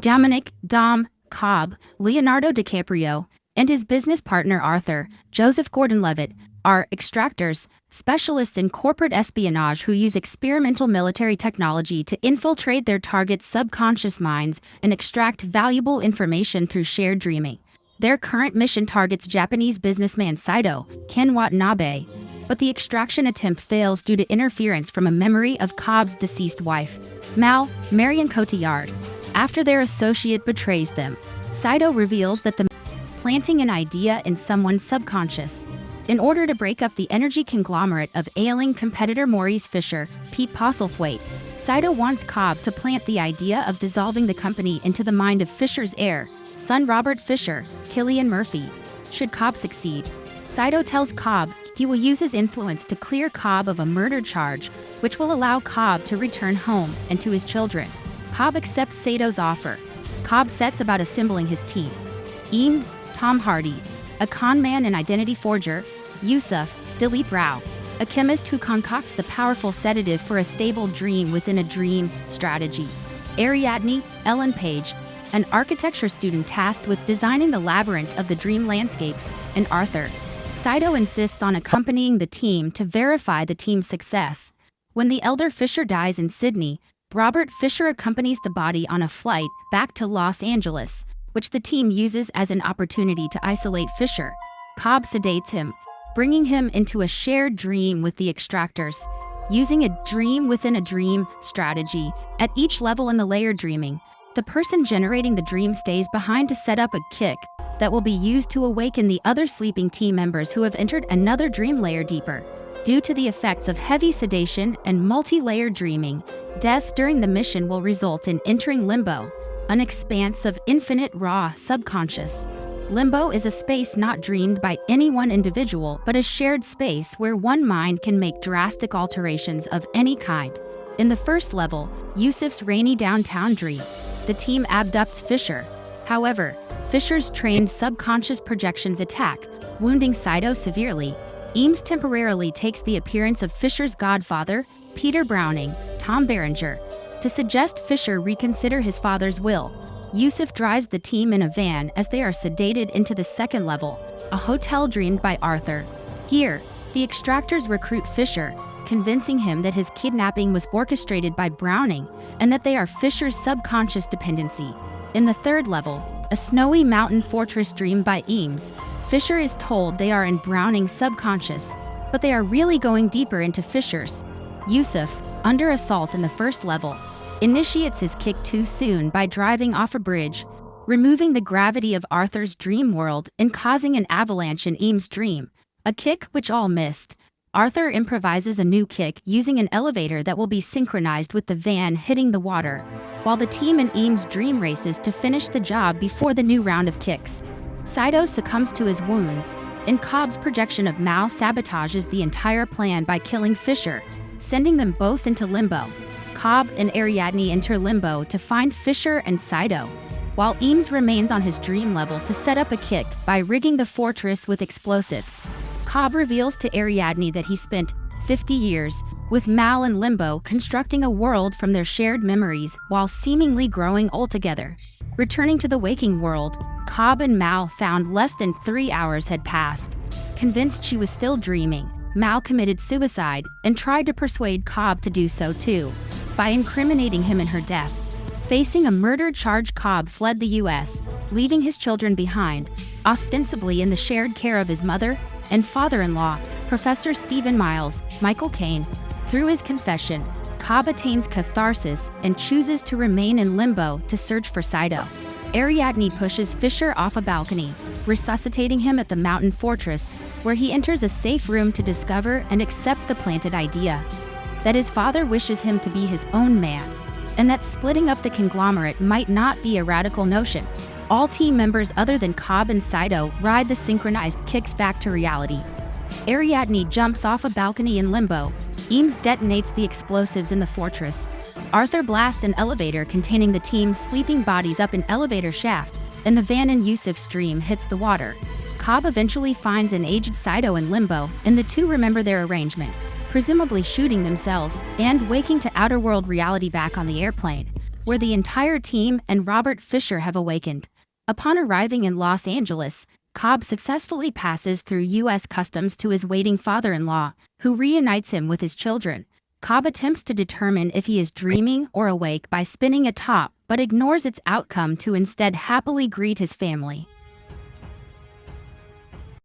Dominic, Dom, Cobb, Leonardo DiCaprio, and his business partner Arthur, Joseph Gordon-Levitt, are extractors, specialists in corporate espionage who use experimental military technology to infiltrate their targets' subconscious minds and extract valuable information through shared dreaming. Their current mission targets Japanese businessman Saito, Ken Watanabe, but the extraction attempt fails due to interference from a memory of Cobb's deceased wife, Mal, Marion Cotillard. After their associate betrays them, Saito reveals that the planting an idea in someone's subconscious. In order to break up the energy conglomerate of ailing competitor Maurice Fisher, Pete Postlethwaite, Saito wants Cobb to plant the idea of dissolving the company into the mind of Fisher's heir, son Robert Fisher, Cillian Murphy. Should Cobb succeed, Saito tells Cobb he will use his influence to clear Cobb of a murder charge, which will allow Cobb to return home and to his children. Cobb accepts Saito's offer. Cobb sets about assembling his team. Eames, Tom Hardy, a con man and identity forger, Yusuf, Dilip Rao, a chemist who concocts the powerful sedative for a stable dream within a dream strategy, Ariadne, Ellen Page, an architecture student tasked with designing the labyrinth of the dream landscapes, and Arthur. Saito insists on accompanying the team to verify the team's success. When the elder Fisher dies in Sydney, Robert Fisher accompanies the body on a flight back to Los Angeles, which the team uses as an opportunity to isolate Fisher. Cobb sedates him, bringing him into a shared dream with the extractors. Using a dream within a dream strategy, at each level in the layer dreaming, the person generating the dream stays behind to set up a kick that will be used to awaken the other sleeping team members who have entered another dream layer deeper. Due to the effects of heavy sedation and multi-layer dreaming, death during the mission will result in entering limbo, an expanse of infinite raw subconscious. Limbo is a space not dreamed by any one individual, but a shared space where one mind can make drastic alterations of any kind. In the first level, Yusuf's rainy downtown dream, the team abducts Fisher. However, Fisher's trained subconscious projections attack, wounding Saito severely. Eames temporarily takes the appearance of Fisher's godfather, Peter Browning, Tom Berenger, to suggest Fisher reconsider his father's will. Yusuf drives the team in a van as they are sedated into the second level, a hotel dreamed by Arthur. Here, the extractors recruit Fisher, convincing him that his kidnapping was orchestrated by Browning and that they are Fisher's subconscious dependency. In the third level, a snowy mountain fortress dreamed by Eames, Fisher is told they are in Browning's subconscious, but they are really going deeper into Fisher's. Yusuf, under assault in the first level, initiates his kick too soon by driving off a bridge, removing the gravity of Arthur's dream world and causing an avalanche in Eames' dream, a kick which all missed. Arthur improvises a new kick using an elevator that will be synchronized with the van hitting the water, while the team in Eames' dream races to finish the job before the new round of kicks. Saito succumbs to his wounds, and Cobb's projection of Mal sabotages the entire plan by killing Fisher, sending them both into limbo. Cobb and Ariadne enter limbo to find Fisher and Saito, while Eames remains on his dream level to set up a kick by rigging the fortress with explosives. Cobb reveals to Ariadne that he spent 50 years with Mal in limbo constructing a world from their shared memories while seemingly growing old together. Returning to the waking world, Cobb and Mal found less than 3 hours had passed. Convinced she was still dreaming, Mal committed suicide and tried to persuade Cobb to do so too, by incriminating him in her death. Facing a murder charge, Cobb fled the U.S., leaving his children behind, ostensibly in the shared care of his mother and father-in-law, Professor Stephen Miles, Michael Caine. Through his confession, Cobb attains catharsis and chooses to remain in limbo to search for Saito. Ariadne pushes Fisher off a balcony, resuscitating him at the mountain fortress, where he enters a safe room to discover and accept the planted idea that his father wishes him to be his own man, and that splitting up the conglomerate might not be a radical notion. All team members other than Cobb and Saito ride the synchronized kicks back to reality. Ariadne jumps off a balcony in limbo. Eames detonates the explosives in the fortress. Arthur blasts an elevator containing the team's sleeping bodies up an elevator shaft, and the van in Yusuf's dream hits the water. Cobb eventually finds an aged Saito in limbo, and the two remember their arrangement, presumably shooting themselves and waking to outer world reality back on the airplane. where the entire team and Robert Fisher have awakened. Upon arriving in Los Angeles, Cobb successfully passes through U.S. Customs to his waiting father-in-law, who reunites him with his children. Cobb attempts to determine if he is dreaming or awake by spinning a top, but ignores its outcome to instead happily greet his family.